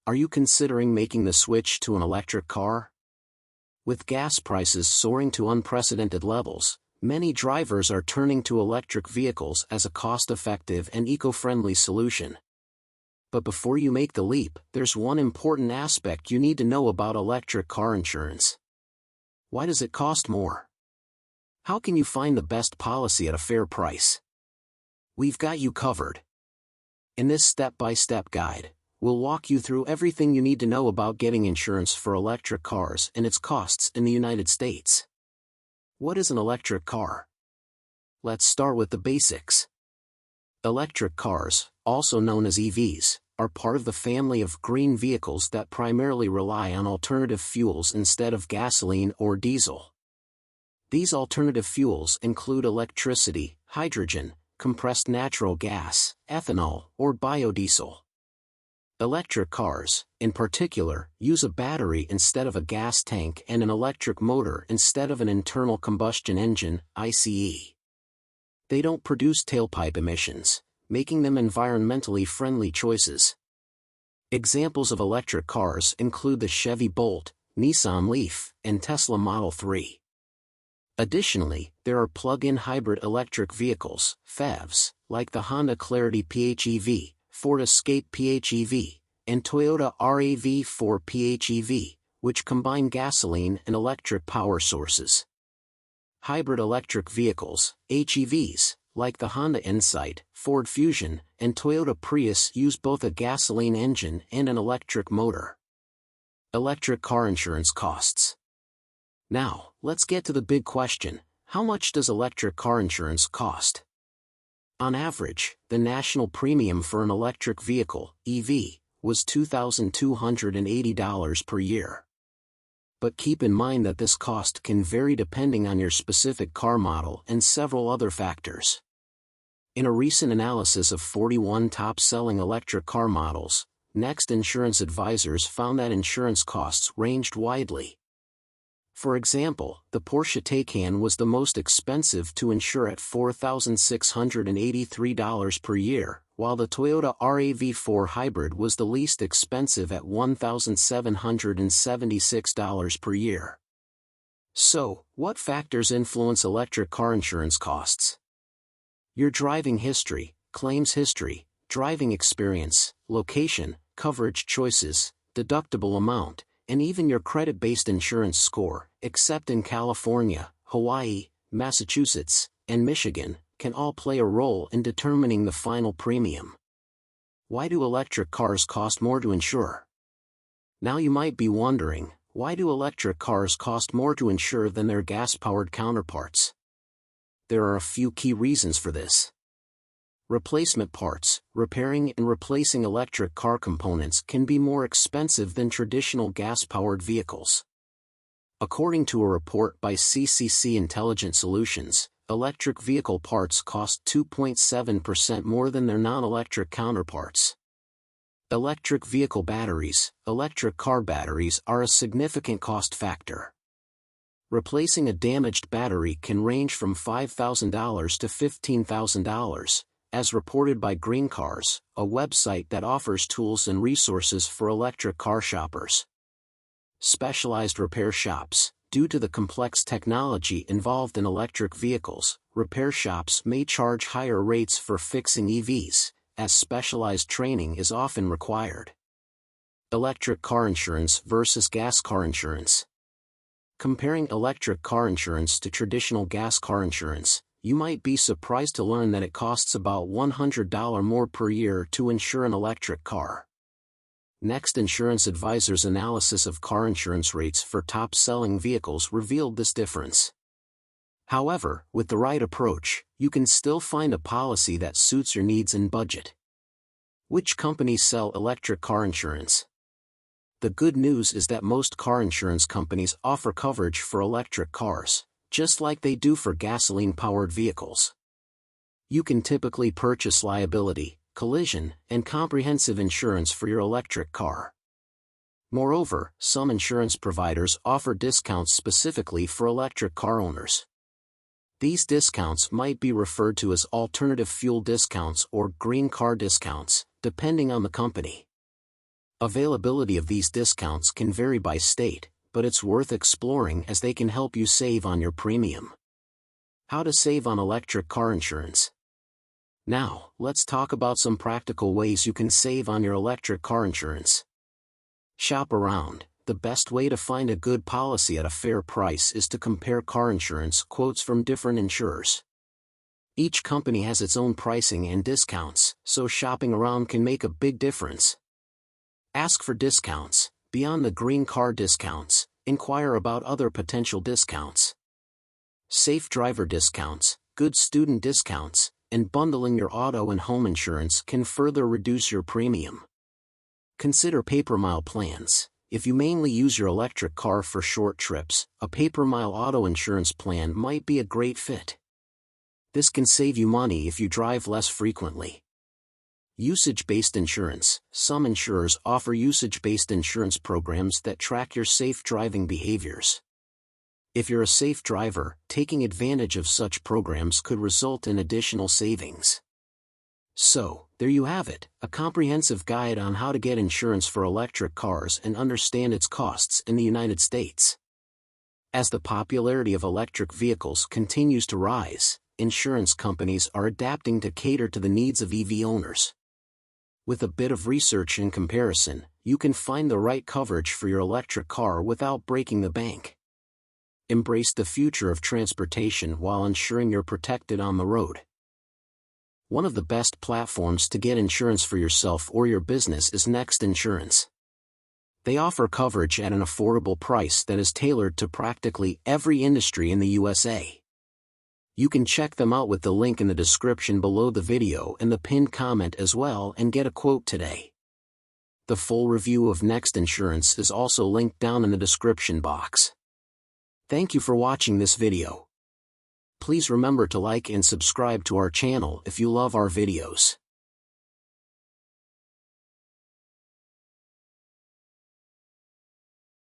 Are you considering making the switch to an electric car? With gas prices soaring to unprecedented levels, many drivers are turning to electric vehicles as a cost-effective and eco-friendly solution. But before you make the leap, there's one important aspect you need to know about electric car insurance. Why does it cost more? How can you find the best policy at a fair price? We've got you covered. In this step-by-step guide, we'll walk you through everything you need to know about getting insurance for electric cars and its costs in the United States. What is an electric car? Let's start with the basics. Electric cars, also known as EVs, are part of the family of green vehicles that primarily rely on alternative fuels instead of gasoline or diesel. These alternative fuels include electricity, hydrogen, compressed natural gas, ethanol, or biodiesel. Electric cars, in particular, use a battery instead of a gas tank and an electric motor instead of an internal combustion engine, ICE. They don't produce tailpipe emissions, making them environmentally friendly choices. Examples of electric cars include the Chevy Bolt, Nissan Leaf, and Tesla Model 3. Additionally, there are plug-in hybrid electric vehicles, PHEVs, like the Honda Clarity PHEV, Ford Escape PHEV, and Toyota RAV4 PHEV, which combine gasoline and electric power sources. Hybrid electric vehicles, HEVs, like the Honda Insight, Ford Fusion, and Toyota Prius use both a gasoline engine and an electric motor. Electric car insurance costs. Now, let's get to the big question: how much does electric car insurance cost? On average, the national premium for an electric vehicle, EV, was $2,280 per year. But keep in mind that this cost can vary depending on your specific car model and several other factors. In a recent analysis of 41 top-selling electric car models, Next Insurance Advisors found that insurance costs ranged widely. For example, the Porsche Taycan was the most expensive to insure at $4,683 per year, while the Toyota RAV4 Hybrid was the least expensive at $1,776 per year. So, what factors influence electric car insurance costs? Your driving history, claims history, driving experience, location, coverage choices, deductible amount, and even your credit-based insurance score, except in California, Hawaii, Massachusetts, and Michigan, can all play a role in determining the final premium. Why do electric cars cost more to insure? Now you might be wondering, why do electric cars cost more to insure than their gas-powered counterparts? There are a few key reasons for this. Replacement parts, repairing and replacing electric car components can be more expensive than traditional gas-powered vehicles. According to a report by CCC Intelligent Solutions, electric vehicle parts cost 2.7% more than their non-electric counterparts. Electric vehicle batteries, electric car batteries are a significant cost factor. Replacing a damaged battery can range from $5,000 to $15,000. As reported by Green Cars, a website that offers tools and resources for electric car shoppers. Specialized repair shops. Due to the complex technology involved in electric vehicles, repair shops may charge higher rates for fixing EVs, as specialized training is often required. Electric car insurance versus gas car insurance. Comparing electric car insurance to traditional gas car insurance, you might be surprised to learn that it costs about $100 more per year to insure an electric car. Next Insurance Advisors' analysis of car insurance rates for top-selling vehicles revealed this difference. However, with the right approach, you can still find a policy that suits your needs and budget. Which companies sell electric car insurance? The good news is that most car insurance companies offer coverage for electric cars, just like they do for gasoline-powered vehicles. You can typically purchase liability, collision, and comprehensive insurance for your electric car. Moreover, some insurance providers offer discounts specifically for electric car owners. These discounts might be referred to as alternative fuel discounts or green car discounts, depending on the company. Availability of these discounts can vary by state, but it's worth exploring as they can help you save on your premium. How to save on electric car insurance. Now, let's talk about some practical ways you can save on your electric car insurance. Shop around. The best way to find a good policy at a fair price is to compare car insurance quotes from different insurers. Each company has its own pricing and discounts, so shopping around can make a big difference. Ask for discounts. Beyond the green car discounts, inquire about other potential discounts. Safe driver discounts, good student discounts, and bundling your auto and home insurance can further reduce your premium. Consider pay-per-mile plans. If you mainly use your electric car for short trips, a pay-per-mile auto insurance plan might be a great fit. This can save you money if you drive less frequently. Usage-based insurance. Some insurers offer usage-based insurance programs that track your safe driving behaviors. If you're a safe driver, taking advantage of such programs could result in additional savings. So, there you have it, a comprehensive guide on how to get insurance for electric cars and understand its costs in the United States. As the popularity of electric vehicles continues to rise, insurance companies are adapting to cater to the needs of EV owners. With a bit of research and comparison, you can find the right coverage for your electric car without breaking the bank. Embrace the future of transportation while ensuring you're protected on the road. One of the best platforms to get insurance for yourself or your business is Next Insurance. They offer coverage at an affordable price that is tailored to practically every industry in the USA. You can check them out with the link in the description below the video and the pinned comment as well and get a quote today. The full review of Next Insurance is also linked down in the description box. Thank you for watching this video. Please remember to like and subscribe to our channel if you love our videos.